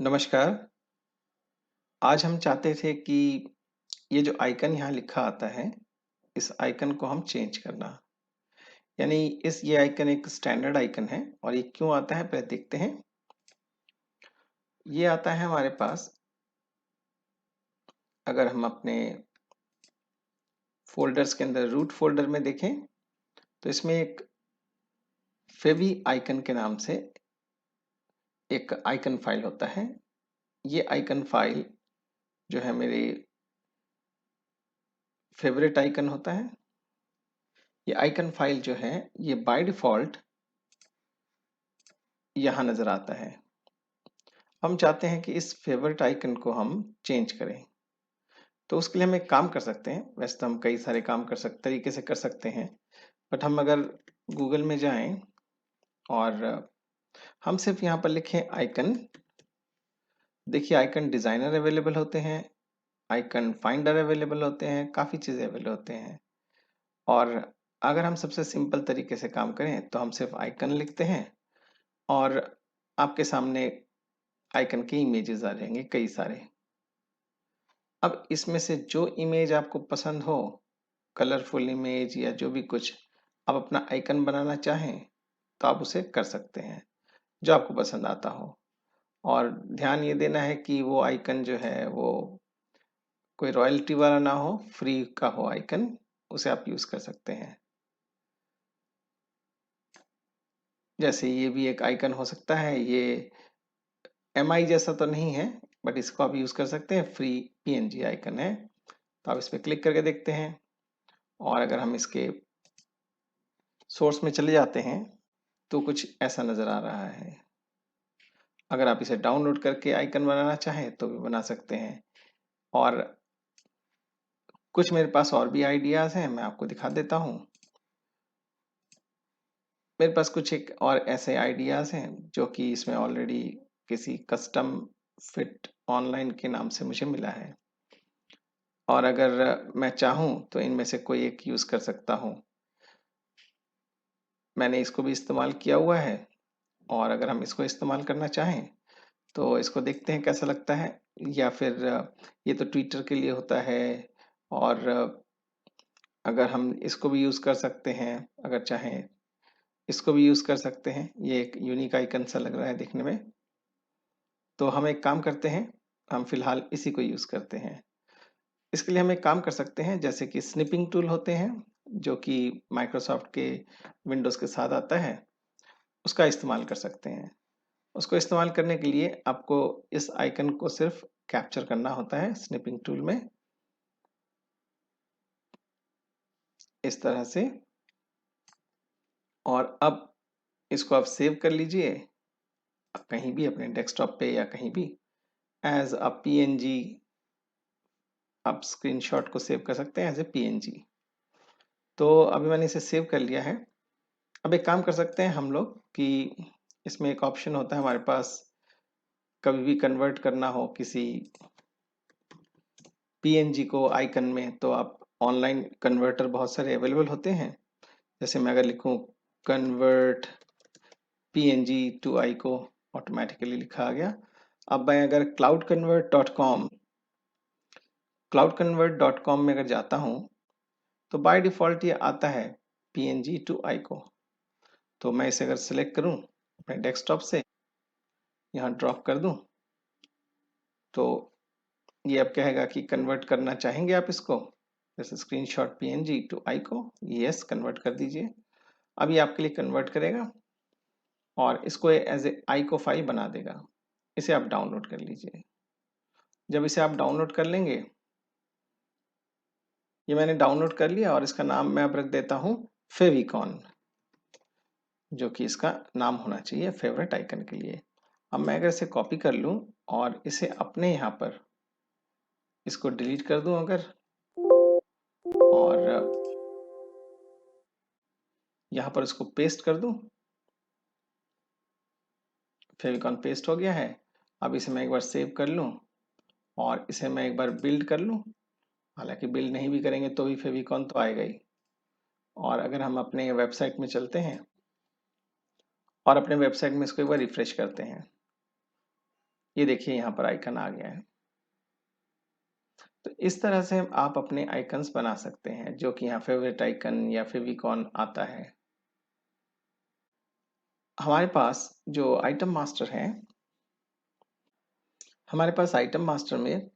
नमस्कार। आज हम चाहते थे कि ये जो आइकन यहाँ लिखा आता है, इस आइकन को हम चेंज करना। यानी ये आइकन एक स्टैंडर्ड आइकन है और ये क्यों आता है पहले देखते हैं। ये आता है हमारे पास अगर हम अपने फ़ोल्डर्स के अंदर रूट फ़ोल्डर में देखें, तो इसमें एक फेवी आइकन के नाम से एक आइकन फ़ाइल होता है। ये आइकन फ़ाइल जो है मेरे फ़ेवरेट आइकन होता है। ये आइकन फ़ाइल जो है, ये बाय डिफ़ॉल्ट यहाँ नज़र आता है। हम चाहते हैं कि इस फेवरेट आइकन को हम चेंज करें। तो उसके लिए हम एक काम कर सकते हैं। वैसे तो हम कई सारे काम तरीके से कर सकते हैं, बट हम अगर गूगल में जाएं और हम सिर्फ यहाँ पर लिखें आइकन। देखिए आइकन डिजाइनर अवेलेबल होते हैं, आइकन फाइंडर अवेलेबल होते हैं, काफ़ी चीज़ें अवेलेबल होते हैं। और अगर हम सबसे सिंपल तरीके से काम करें तो हम सिर्फ आइकन लिखते हैं और आपके सामने आइकन के इमेजेस आ जाएंगे कई सारे। अब इसमें से जो इमेज आपको पसंद हो, कलरफुल इमेज या जो भी कुछ आप अपना आइकन बनाना चाहें, तो आप उसे कर सकते हैं, जो आपको पसंद आता हो। और ध्यान ये देना है कि वो आइकन जो है वो कोई रॉयल्टी वाला ना हो, फ्री का हो आइकन, उसे आप यूज़ कर सकते हैं। जैसे ये भी एक आइकन हो सकता है, ये एमआई जैसा तो नहीं है, बट इसको आप यूज़ कर सकते हैं, फ्री पीएनजी आइकन है। तो आप इस पर क्लिक करके देखते हैं और अगर हम इसके सोर्स में चले जाते हैं तो कुछ ऐसा नज़र आ रहा है। अगर आप इसे डाउनलोड करके आइकन बनाना चाहें तो भी बना सकते हैं। और कुछ मेरे पास और भी आइडियाज़ हैं, मैं आपको दिखा देता हूँ। मेरे पास कुछ एक और ऐसे आइडियाज़ हैं जो कि इसमें ऑलरेडी किसी कस्टम फिट ऑनलाइन के नाम से मुझे मिला है। और अगर मैं चाहूँ तो इनमें से कोई एक यूज़ कर सकता हूँ। मैंने इसको भी इस्तेमाल किया हुआ है और अगर हम इसको इस्तेमाल करना चाहें तो इसको देखते हैं कैसा लगता है। या फिर ये तो ट्विटर के लिए होता है और अगर हम इसको भी यूज़ कर सकते हैं, अगर चाहें इसको भी यूज़ कर सकते हैं। ये एक यूनिक आइकन सा लग रहा है देखने में। तो हम एक काम करते हैं, हम फिलहाल इसी को यूज़ करते हैं। इसके लिए हम एक काम कर सकते हैं, जैसे कि स्निपिंग टूल होते हैं जो कि माइक्रोसॉफ्ट के विंडोज़ के साथ आता है, उसका इस्तेमाल कर सकते हैं। उसको इस्तेमाल करने के लिए आपको इस आइकन को सिर्फ कैप्चर करना होता है स्निपिंग टूल में, इस तरह से। और अब इसको आप सेव कर लीजिए कहीं भी अपने डेस्कटॉप पे या कहीं भी एज अ पीएनजी। आप स्क्रीनशॉट को सेव कर सकते हैं एज ए पीएनजी। तो अभी मैंने इसे सेव कर लिया है। अब एक काम कर सकते हैं हम लोग कि इसमें एक ऑप्शन होता है हमारे पास, कभी भी कन्वर्ट करना हो किसी पीएनजी को आइकन में, तो आप ऑनलाइन कन्वर्टर बहुत सारे अवेलेबल होते हैं। जैसे मैं अगर लिखूं convert PNG to ICO, automatically लिखा आ गया। अब मैं अगर cloudconvert.com में अगर जाता हूं तो बाय डिफॉल्ट ये आता है पीएनजी टू आइको। तो मैं इसे अगर सिलेक्ट करूं अपने डेस्कटॉप से, यहाँ ड्रॉप कर दूं, तो ये अब कहेगा कि कन्वर्ट करना चाहेंगे आप इसको, जैसे screenshot PNG to ICO, yes convert कर दीजिए। अब ये आपके लिए कन्वर्ट करेगा और इसको एज ए आइको फाइल बना देगा। इसे आप डाउनलोड कर लीजिए। जब इसे आप डाउनलोड कर लेंगे, ये मैंने डाउनलोड कर लिया और इसका नाम मैं अब रख देता हूँ फेविकॉन, जो कि इसका नाम होना चाहिए फेवरेट आइकन के लिए। अब मैं अगर इसे कॉपी कर लूँ और इसे अपने यहाँ पर इसको डिलीट कर दूं अगर, और यहाँ पर इसको पेस्ट कर दूं, फेविकॉन पेस्ट हो गया है। अब इसे मैं एक बार सेव कर लूं और इसे मैं एक बार बिल्ड कर लूं। हालांकि बिल्ड नहीं भी करेंगे तो भी फेविकॉन तो आएगा ही। और अगर हम अपने वेबसाइट में चलते हैं और अपने वेबसाइट में इसको एक बार रिफ्रेश करते हैं, ये देखिए यहाँ पर आइकन आ गया है। तो इस तरह से आप अपने आइकन्स बना सकते हैं, जो कि यहाँ फेवरेट आइकन या फेविकॉन आता है। हमारे पास जो आइटम मास्टर है, हमारे पास आइटम मास्टर में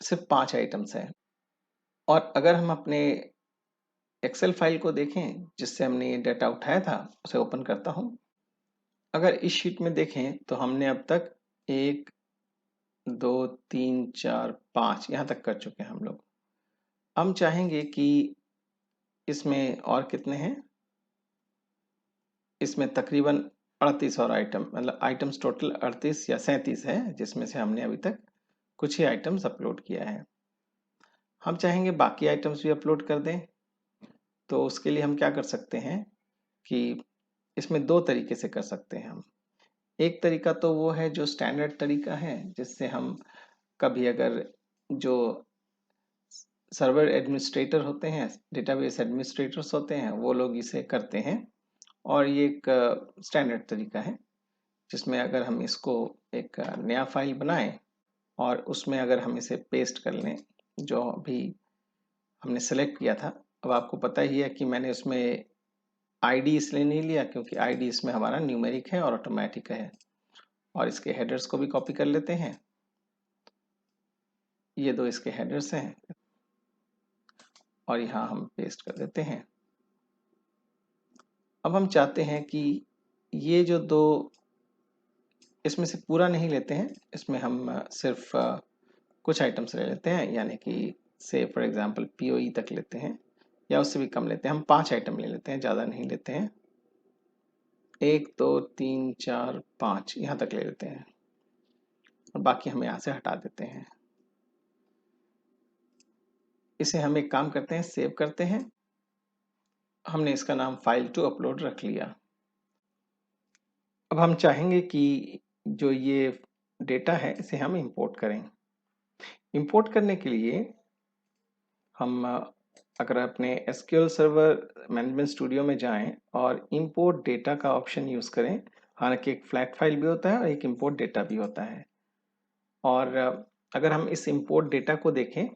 सिर्फ 5 आइटम्स हैं। और अगर हम अपने एक्सेल फाइल को देखें जिससे हमने ये डाटा उठाया था, उसे ओपन करता हूँ। अगर इस शीट में देखें तो हमने अब तक 1 2 3 4 5 यहाँ तक कर चुके हैं हम लोग। हम चाहेंगे कि इसमें और कितने हैं, इसमें तकरीबन 38 और आइटम, मतलब आइटम्स टोटल 38 या 37 है, जिसमें से हमने अभी तक कुछ ही आइटम्स अपलोड किया है। हम चाहेंगे बाकी आइटम्स भी अपलोड कर दें। तो उसके लिए हम क्या कर सकते हैं कि इसमें दो तरीके से कर सकते हैं हम। एक तरीका तो वो है जो स्टैंडर्ड तरीका है, जिससे हम कभी अगर जो सर्वर एडमिनिस्ट्रेटर होते हैं, डेटाबेस एडमिनिस्ट्रेटर्स होते हैं, वो लोग इसे करते हैं। और ये एक स्टैंडर्ड तरीका है जिसमें अगर हम इसको एक नया फाइल बनाएं और उसमें अगर हम इसे पेस्ट कर लें जो अभी हमने सेलेक्ट किया था। अब आपको पता ही है कि मैंने उसमें आईडी इसलिए नहीं लिया क्योंकि आईडी इसमें हमारा न्यूमेरिक है और ऑटोमेटिक है। और इसके हेडर्स को भी कॉपी कर लेते हैं। ये दो इसके हेडर्स हैं और यहाँ हम पेस्ट कर देते हैं। अब हम चाहते हैं कि ये जो दो, इसमें से पूरा नहीं लेते हैं, इसमें हम सिर्फ कुछ आइटम्स ले लेते हैं, यानी कि से फॉर एग्जांपल पीओई तक लेते हैं या उससे भी कम लेते हैं। हम 5 आइटम ले लेते हैं, ज़्यादा नहीं लेते हैं। 1 2 3 4 5 यहाँ तक ले लेते हैं और बाकी हम यहाँ से हटा देते हैं। इसे हम एक काम करते हैं, सेव करते हैं। हमने इसका नाम फाइल टू अपलोड रख लिया। अब हम चाहेंगे कि जो ये डेटा है इसे हम इंपोर्ट करें। इंपोर्ट करने के लिए हम अगर अपने एसक्यूएल सर्वर मैनेजमेंट स्टूडियो में जाएं और इंपोर्ट डेटा का ऑप्शन यूज़ करें। हालांकि एक फ्लैट फाइल भी होता है और एक इंपोर्ट डेटा भी होता है। और अगर हम इस इंपोर्ट डेटा को देखें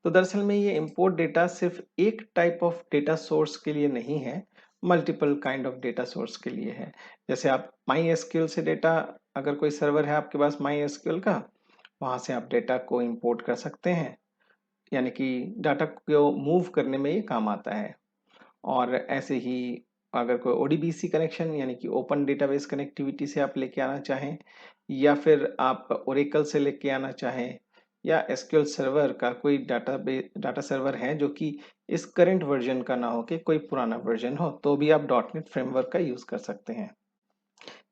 तो दरअसल में ये इंपोर्ट डेटा सिर्फ एक टाइप ऑफ डेटा सोर्स के लिए नहीं है, multiple kind of data source के लिए है। जैसे आप माई एसक्यूएल से डेटा, अगर कोई सर्वर है आपके पास माई एसक्यूएल का, वहाँ से आप डेटा को इंपोर्ट कर सकते हैं, यानी कि डाटा को मूव करने में ये काम आता है। और ऐसे ही अगर कोई ओडीबीसी कनेक्शन यानी कि ओपन डेटाबेस कनेक्टिविटी से आप लेके आना चाहें, या फिर आप ओरेकल से लेके आना चाहें, या एसक्यूएल सर्वर का कोई डाटा सर्वर है जो कि इस करंट वर्जन का ना हो कि कोई पुराना वर्जन हो, तो भी आप डॉटनेट फ्रेमवर्क का यूज़ कर सकते हैं।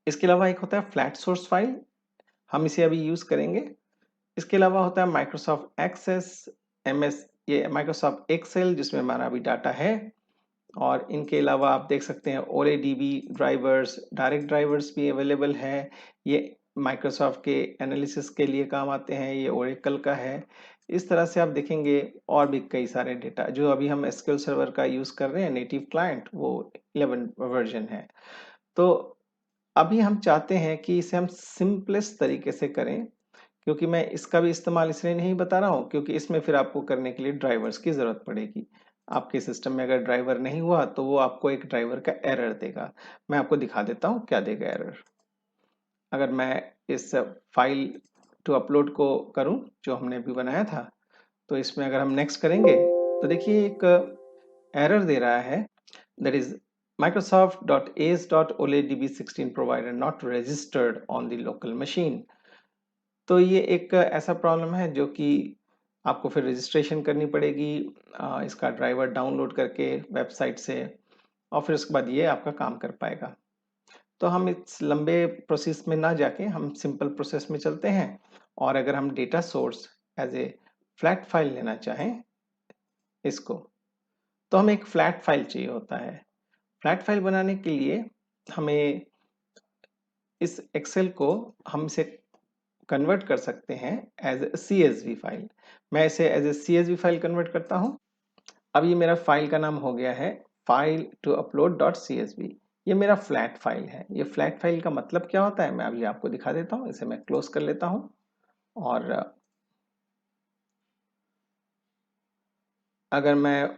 इसके अलावा एक होता है फ्लैट सोर्स फाइल, हम इसे अभी यूज़ करेंगे। इसके अलावा होता है माइक्रोसॉफ्ट एक्सेस, एमएस, ये माइक्रोसॉफ्ट एक्सेल जिसमें हमारा अभी डाटा है। और इनके अलावा आप देख सकते हैं OLEDB ड्राइवर्स, डायरेक्ट ड्राइवर्स भी अवेलेबल है। ये माइक्रोसॉफ्ट के एनालिसिस के लिए काम आते हैं, ये ओरेकल का है। इस तरह से आप देखेंगे और भी कई सारे डेटा, जो अभी हम एसक्यूएल सर्वर का यूज़ कर रहे हैं नेटिव क्लाइंट, वो 11 वर्जन है। तो अभी हम चाहते हैं कि इसे हम सिंपलेस्ट तरीके से करें, क्योंकि मैं इसका भी इस्तेमाल इसलिए नहीं बता रहा हूँ क्योंकि इसमें फिर आपको करने के लिए ड्राइवर्स की ज़रूरत पड़ेगी। आपके सिस्टम में अगर ड्राइवर नहीं हुआ तो वो आपको एक ड्राइवर का एरर देगा। मैं आपको दिखा देता हूँ क्या देगा एरर। अगर मैं इस फाइल टू अपलोड को करूँ जो हमने अभी बनाया था, तो इसमें अगर हम नेक्स्ट करेंगे तो देखिए एक एरर दे रहा है, that is microsoft.ace.oledb16 provider not registered on the local machine। तो ये एक ऐसा प्रॉब्लम है जो कि आपको फिर रजिस्ट्रेशन करनी पड़ेगी इसका ड्राइवर डाउनलोड करके वेबसाइट से, और फिर उसके बाद ये आपका काम कर पाएगा। तो हम इस लंबे प्रोसेस में ना जाके हम सिंपल प्रोसेस में चलते हैं। और अगर हम data source as a flat file लेना चाहें इसको, तो हमें एक फ्लैट फाइल चाहिए होता है। फ्लैट फाइल बनाने के लिए हमें इस एक्सेल को हम इसे कन्वर्ट कर सकते हैं एज ए CSV फाइल। मैं इसे as a CSV file convert करता हूं। अब ये मेरा फाइल का नाम हो गया है file to upload dot CSV। ये मेरा फ्लैट फाइल है। ये फ्लैट फाइल का मतलब क्या होता है मैं अभी आपको दिखा देता हूँ। इसे मैं क्लोज कर लेता हूँ और अगर मैं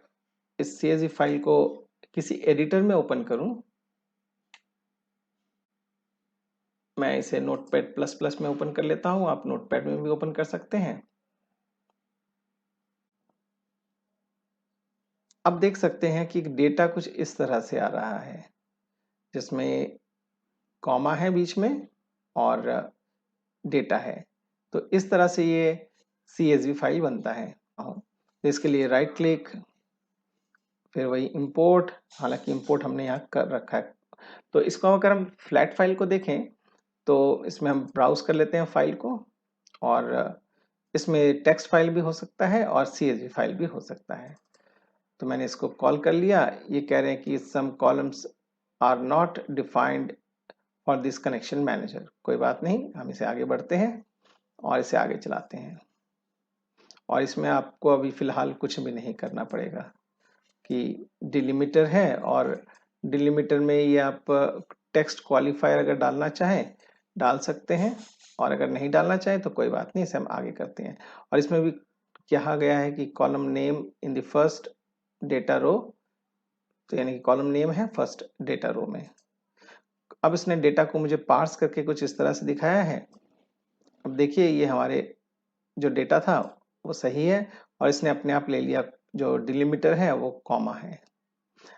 इस CSV फाइल को किसी एडिटर में ओपन करूं, मैं इसे नोटपैड प्लस प्लस में ओपन कर लेता हूं, आप नोटपैड में भी ओपन कर सकते हैं। अब देख सकते हैं कि डेटा कुछ इस तरह से आ रहा है, जिसमें कॉमा है बीच में और डेटा है। तो इस तरह से ये CSV फाइल बनता है। तो इसके लिए राइट क्लिक, फिर वही इंपोर्ट, हालांकि इंपोर्ट हमने यहाँ कर रखा है। तो इसको अगर हम फ्लैट फाइल को देखें तो इसमें हम ब्राउज कर लेते हैं फाइल को, और इसमें टेक्स्ट फाइल भी हो सकता है और CSV फाइल भी हो सकता है। तो मैंने इसको कॉल कर लिया। ये कह रहे हैं कि some columns are not defined for this connection manager. कोई बात नहीं, हम इसे आगे बढ़ते हैं और इसे आगे चलाते हैं। और इसमें आपको अभी फिलहाल कुछ भी नहीं करना पड़ेगा कि डिलिमिटर है, और डिलिमिटर में ये आप टेक्स्ट क्वालिफायर अगर डालना चाहें डाल सकते हैं, और अगर नहीं डालना चाहें तो कोई बात नहीं, इसे हम आगे करते हैं। और इसमें भी कहा गया है कि column name in the first data row, तो यानी कि कॉलम नेम है फर्स्ट डेटा रो में। अब इसने डेटा को मुझे पार्स करके कुछ इस तरह से दिखाया है। अब देखिए ये हमारे जो डेटा था वो सही है, और इसने अपने आप ले लिया जो डिलिमिटर है वो कॉमा है।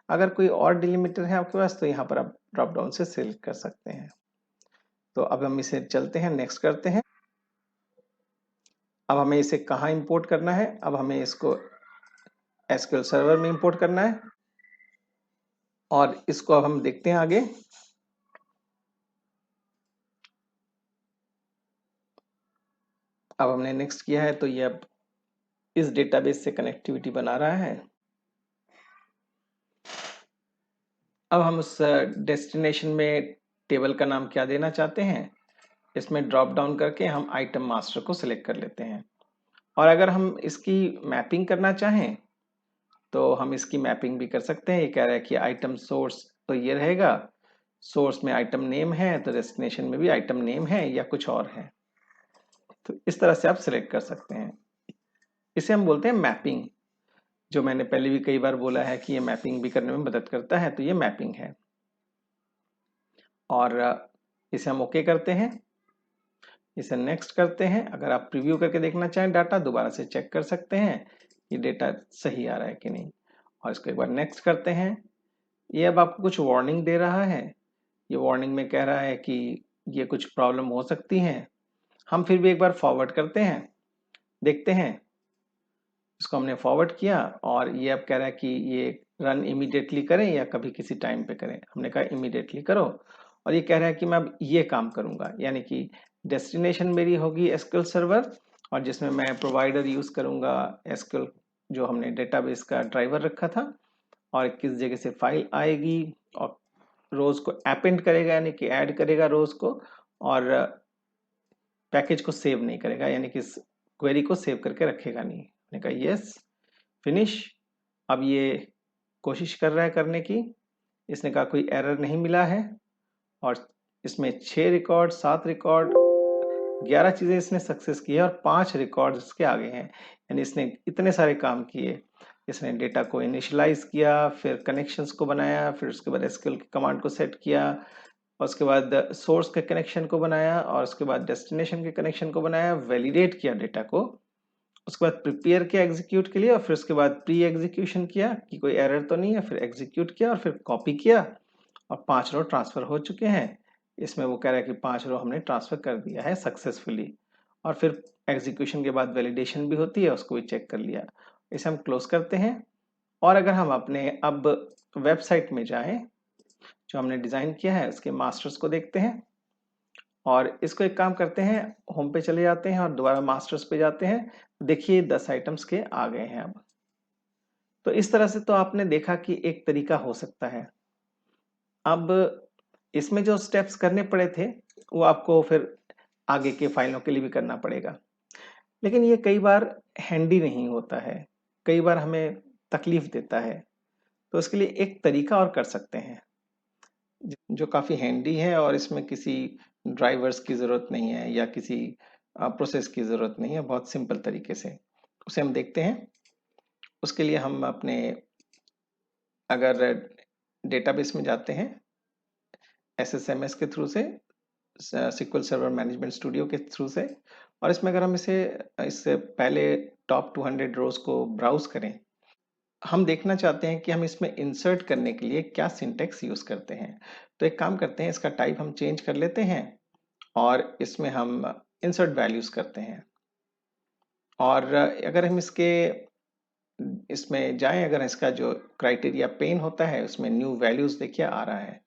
अगर कोई और डिलिमिटर है आपके पास तो यहाँ पर आप ड्रॉप डाउन से सिलेक्ट कर सकते हैं। तो अब हम इसे चलते हैं, नेक्स्ट करते हैं। अब हमें इसे कहाँ इंपोर्ट करना है, अब हमें इसको SQL सर्वर में इंपोर्ट करना है, और इसको अब हम देखते हैं आगे। अब हमने नेक्स्ट किया है तो ये अब इस डेटाबेस से कनेक्टिविटी बना रहा है। अब हम उस डेस्टिनेशन में टेबल का नाम क्या देना चाहते हैं, इसमें ड्रॉप डाउन करके हम आइटम मास्टर को सिलेक्ट कर लेते हैं। और अगर हम इसकी मैपिंग करना चाहें तो हम इसकी मैपिंग भी कर सकते हैं। ये कह रहा है कि आइटम सोर्स तो ये रहेगा, सोर्स में आइटम नेम है तो डेस्टिनेशन में भी आइटम नेम है या कुछ और है। तो इस तरह से आप सिलेक्ट कर सकते हैं। इसे हम बोलते हैं मैपिंग, जो मैंने पहले भी कई बार बोला है कि ये मैपिंग भी करने में मदद करता है। तो ये मैपिंग है, और इसे हम ओके करते हैं, इसे नेक्स्ट करते हैं। अगर आप प्रीव्यू करके देखना चाहें डाटा, दोबारा से चेक कर सकते हैं कि डेटा सही आ रहा है कि नहीं, और इसको एक बार नेक्स्ट करते हैं। ये अब आपको कुछ वार्निंग दे रहा है। ये वार्निंग में कह रहा है कि ये कुछ प्रॉब्लम हो सकती है। हम फिर भी एक बार फॉरवर्ड करते हैं, देखते हैं। इसको हमने फॉरवर्ड किया, और ये अब कह रहा है कि ये रन इमीडिएटली करें या कभी किसी टाइम पे करें। हमने कहा इमीडिएटली करो, और ये कह रहा है कि मैं अब ये काम करूंगा, यानी कि डेस्टिनेशन मेरी होगी SQL सर्वर, और जिसमें मैं प्रोवाइडर यूज करूंगा SQL, जो हमने डेटाबेस का ड्राइवर रखा था, और किस जगह से फाइल आएगी, और रोज को अपेंड करेगा यानी कि ऐड करेगा रोज को, और पैकेज को सेव नहीं करेगा, यानी कि क्वेरी को सेव करके रखेगा नहीं। मैंने कहा यस, फिनिश। अब ये कोशिश कर रहा है करने की। इसने कहा कोई एरर नहीं मिला है, और इसमें 6 रिकॉर्ड, 7 रिकॉर्ड, 11 चीजें इसने सक्सेस की है, और 5 रिकॉर्ड इसके आगे हैं। यानी इसने इतने सारे काम किए। इसने डेटा को इनिशियलाइज किया, फिर कनेक्शंस को बनाया, फिर उसके बाद SQL की कमांड को सेट किया, और उसके बाद सोर्स के कनेक्शन को बनाया, और उसके बाद डेस्टिनेशन के कनेक्शन को बनाया, वैलिडेट किया डेटा को, उसके बाद प्रिपेयर किया एग्जीक्यूट के लिए, और फिर उसके बाद प्री एग्जीक्यूशन किया कि कोई एरर तो नहीं है, फिर एग्जीक्यूट किया, और फिर कॉपी किया, और 5 रो ट्रांसफर हो चुके हैं। इसमें वो कह रहा है कि 5 रो हमने ट्रांसफर कर दिया है सक्सेसफुली। और फिर एग्जीक्यूशन के बाद वैलिडेशन भी होती है, उसको भी चेक कर लिया। इसे हम क्लोज करते हैं। और अगर हम अपने अब वेबसाइट में जाएं, जो हमने डिजाइन किया है उसके मास्टर्स को देखते हैं, और इसको एक काम करते हैं, होम पे चले जाते हैं और दोबारा मास्टर्स पे जाते हैं। देखिए 10 आइटम्स के आ गए हैं अब। तो इस तरह से तो आपने देखा कि एक तरीका हो सकता है। अब इसमें जो स्टेप्स करने पड़े थे वो आपको फिर आगे के फाइलों के लिए भी करना पड़ेगा, लेकिन ये कई बार हैंडी नहीं होता है, कई बार हमें तकलीफ देता है। तो इसके लिए एक तरीका और कर सकते हैं। जो काफ़ी हैंडी है और इसमें किसी ड्राइवर्स की ज़रूरत नहीं है या किसी प्रोसेस की ज़रूरत नहीं है, बहुत सिंपल तरीके से उसे हम देखते हैं। उसके लिए हम अपने अगर डेटाबेस में जाते हैं एसएसएमएस के थ्रू से, SQL सर्वर मैनेजमेंट स्टूडियो के थ्रू से, और इसमें अगर हम इससे पहले टॉप 200 रोज को ब्राउज करें, हम देखना चाहते हैं कि हम इसमें इंसर्ट करने के लिए क्या सिंटेक्स यूज करते हैं। तो एक काम करते हैं, इसका टाइप हम चेंज कर लेते हैं और इसमें हम इंसर्ट वैल्यूज करते हैं। और अगर हम इसमें जाएं, अगर इसका जो क्राइटेरिया पेन होता है उसमें न्यू वैल्यूज देखिए आ रहा है।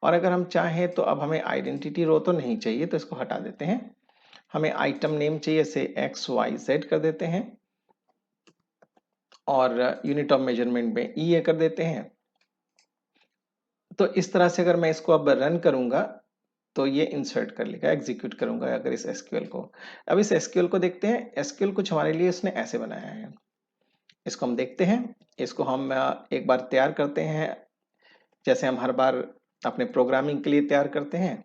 और अगर हम चाहें तो अब हमें आइडेंटिटी रो तो नहीं चाहिए, तो इसको हटा देते हैं। हमें आइटम नेम चाहिए, से XYZ कर देते हैं और यूनिट ऑफ मेजरमेंट में EA कर देते हैं। तो इस तरह से अगर मैं इसको अब रन करूंगा तो ये इंसर्ट कर लेगा, एग्जीक्यूट करूंगा अगर इस एसक्यूएल को। अब इस एसक्यूएल को देखते हैं, एसक्यूएल कुछ हमारे लिए इसने ऐसे बनाया है। इसको हम देखते हैं, इसको हम एक बार तैयार करते हैं जैसे हम हर बार अपने प्रोग्रामिंग के लिए तैयार करते हैं।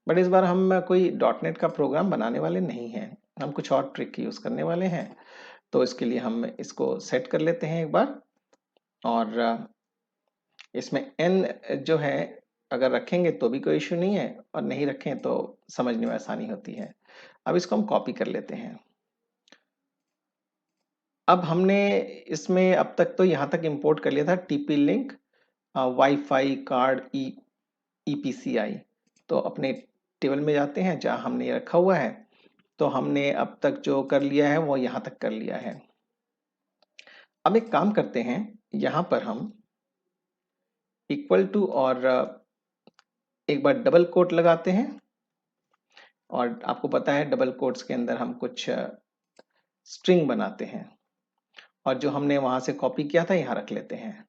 बट इस बार हम कोई डॉटनेट का प्रोग्राम बनाने वाले नहीं हैं, हम कुछ और ट्रिक यूज करने वाले हैं। तो इसके लिए हम इसको सेट कर लेते हैं एक बार। और इसमें n जो है अगर रखेंगे तो भी कोई इश्यू नहीं है, और नहीं रखें तो समझने में आसानी होती है। अब इसको हम कॉपी कर लेते हैं। अब हमने इसमें अब तक तो यहाँ तक इंपोर्ट कर लिया था TP link, wifi card, EPCI। तो अपने टेबल में जाते हैं जहाँ हमने ये रखा हुआ है। तो हमने अब तक जो कर लिया है वो यहाँ तक कर लिया है। अब एक काम करते हैं, यहाँ पर हम इक्वल टू और एक बार डबल कोट लगाते हैं। और आपको पता है डबल कोट्स के अंदर हम कुछ स्ट्रिंग बनाते हैं, और जो हमने वहां से कॉपी किया था यहाँ रख लेते हैं।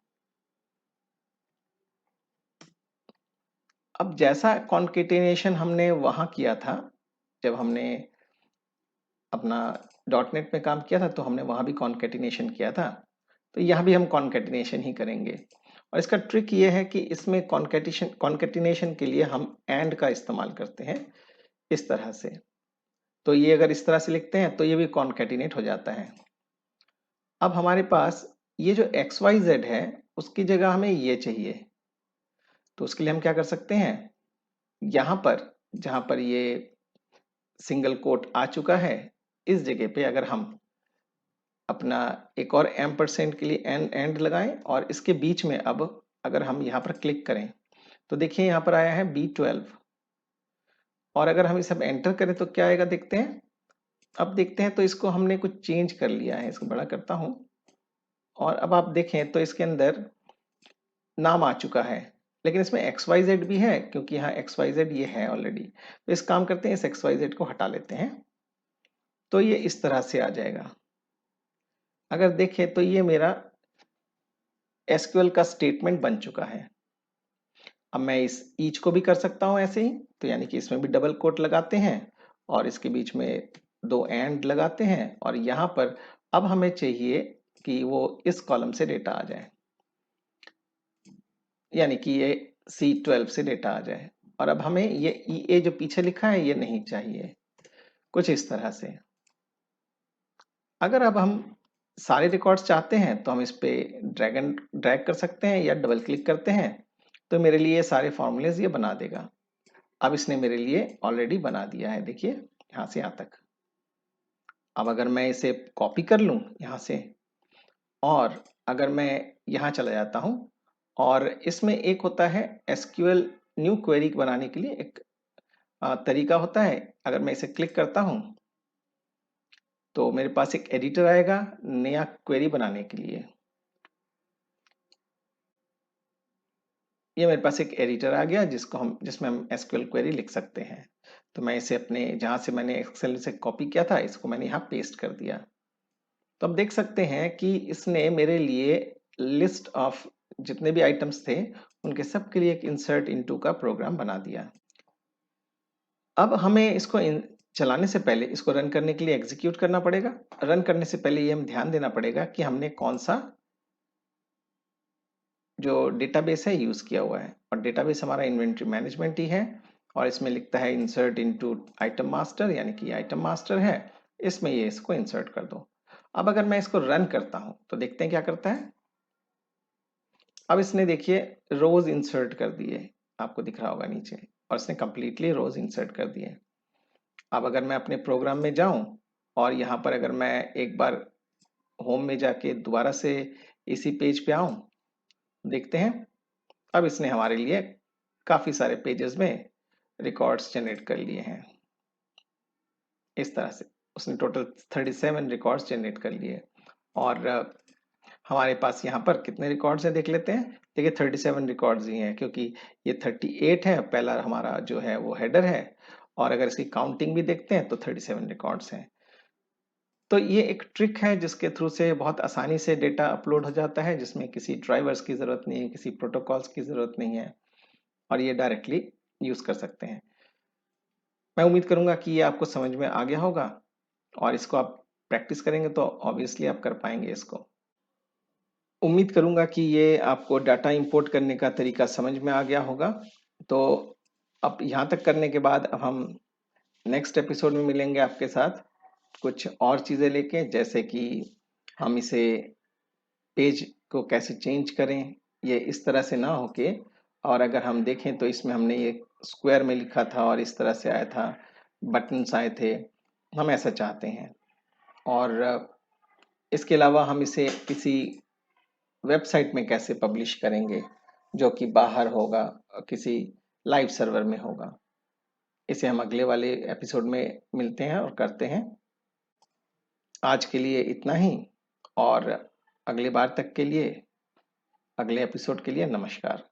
अब जैसा कॉन्केटिनेशन हमने वहां किया था, जब हमने अपना डॉटनेट में काम किया था तो हमने वहां भी कॉन्केटिनेशन किया था, तो यहाँ भी हम कॉन्केटिनेशन ही करेंगे। और इसका ट्रिक ये है कि इसमें कॉन्केटिनेशन के लिए हम एंड का इस्तेमाल करते हैं इस तरह से। तो ये अगर इस तरह से लिखते हैं तो ये भी कॉन्केटिनेट हो जाता है। अब हमारे पास ये जो XYZ है उसकी जगह हमें ये चाहिए। तो उसके लिए हम क्या कर सकते हैं, यहाँ पर जहां पर ये सिंगल कोट आ चुका है, इस जगह पे अगर हम अपना एक और M% के लिए एंड लगाएं, और इसके बीच में अब अगर हम यहाँ पर क्लिक करें तो देखिए यहाँ पर आया है B12। और अगर हम इसे अब एंटर करें तो क्या आएगा देखते हैं। अब देखते हैं तो इसको हमने कुछ चेंज कर लिया है, इसको बड़ा करता हूं। और अब आप देखें तो इसके अंदर नाम आ चुका है, लेकिन इसमें XYZ भी है क्योंकि यहाँ XYZ ये है ऑलरेडी। तो इस काम करते हैं, इस XYZ को हटा लेते हैं, तो ये इस तरह से आ जाएगा। अगर देखें तो ये मेरा एसक्यूएल का स्टेटमेंट बन चुका है। अब मैं इस ईच को भी कर सकता हूं ऐसे ही, तो यानी कि इसमें भी डबल कोट लगाते हैं और इसके बीच में दो एंड लगाते हैं, और यहाँ पर अब हमें चाहिए कि वो इस कॉलम से डेटा आ जाए, यानी कि ये C12 से डेटा आ जाए। और अब हमें ये EA जो पीछे लिखा है ये नहीं चाहिए, कुछ इस तरह से। अगर अब हम सारे रिकॉर्ड्स चाहते हैं तो हम इस पे ड्रैग कर सकते हैं या डबल क्लिक करते हैं, तो मेरे लिए सारे फॉर्मूलेज ये बना देगा। अब इसने मेरे लिए ऑलरेडी बना दिया है, देखिए यहाँ से यहाँ तक। अब अगर मैं इसे कॉपी कर लूँ यहाँ से, और अगर मैं यहाँ चला जाता हूँ, और इसमें एक होता है एसक्यूएल न्यू क्वेरी बनाने के लिए एक तरीका होता है। अगर मैं इसे क्लिक करता हूँ तो मेरे पास एक एडिटर आएगा नया क्वेरी बनाने के लिए। ये मेरे पास एक एडिटर आ गया जिसमें हम एसक्यूएल क्वेरी लिख सकते हैं। तो मैं इसे अपने जहां से मैंने एक्सेल से कॉपी किया था इसको मैंने यहाँ पेस्ट कर दिया। तो अब देख सकते हैं कि इसने मेरे लिए लिस्ट ऑफ जितने भी आइटम्स थे उनके सब के लिए एक इंसर्ट इनटू का प्रोग्राम बना दिया। अब हमें इसको चलाने से पहले, इसको रन करने के लिए एग्जीक्यूट करना पड़ेगा। रन करने से पहले ये हम ध्यान देना पड़ेगा कि हमने कौन सा जो डेटाबेस है यूज़ किया हुआ है, और डेटाबेस हमारा इन्वेंट्री मैनेजमेंट ही है, और इसमें लिखता है इंसर्ट इनटू आइटम मास्टर, यानी कि आइटम मास्टर है, इसमें ये इसको इंसर्ट कर दो। अब अगर मैं इसको रन करता हूं तो देखते हैं क्या करता है। अब इसने देखिए रोज इंसर्ट कर दिए, आपको दिख रहा होगा नीचे, और इसने कंप्लीटली रोज इंसर्ट कर दिए। अब अगर मैं अपने प्रोग्राम में जाऊं और यहाँ पर अगर मैं एक बार होम में जाके दोबारा से इसी पेज पे आऊं, देखते हैं अब इसने हमारे लिए काफी सारे पेजेस में रिकॉर्ड्स जनरेट कर लिए हैं। इस तरह से उसने टोटल 37 रिकॉर्ड्स जनरेट कर लिए। और हमारे पास यहाँ पर कितने रिकॉर्ड्स हैं देख लेते हैं। देखिए 37 रिकॉर्ड्स ही हैं, क्योंकि ये 38 है, पहला हमारा जो है वो हेडर है, और अगर इसकी काउंटिंग भी देखते हैं तो 37 रिकॉर्ड्स हैं। तो ये एक ट्रिक है जिसके थ्रू से बहुत आसानी से डेटा अपलोड हो जाता है, जिसमें किसी ड्राइवर्स की ज़रूरत नहीं है, किसी प्रोटोकॉल्स की ज़रूरत नहीं है, और ये डायरेक्टली यूज़ कर सकते हैं। मैं उम्मीद करूंगा कि ये आपको समझ में आ गया होगा, और इसको आप प्रैक्टिस करेंगे तो ऑब्वियसली आप कर पाएंगे इसको। उम्मीद करूंगा कि ये आपको डाटा इंपोर्ट करने का तरीका समझ में आ गया होगा। तो अब यहाँ तक करने के बाद अब हम नेक्स्ट एपिसोड में मिलेंगे आपके साथ कुछ और चीज़ें लेके, जैसे कि हम इसे पेज को कैसे चेंज करें, ये इस तरह से ना होके, और अगर हम देखें तो इसमें हमने ये स्क्वायर में लिखा था और इस तरह से आया था, बटन्स आए थे, हम ऐसा चाहते हैं। और इसके अलावा हम इसे किसी वेबसाइट में कैसे पब्लिश करेंगे जो कि बाहर होगा, किसी लाइव सर्वर में होगा, इसे हम अगले वाले एपिसोड में मिलते हैं और करते हैं। आज के लिए इतना ही, और अगली बार तक के लिए, अगले एपिसोड के लिए नमस्कार।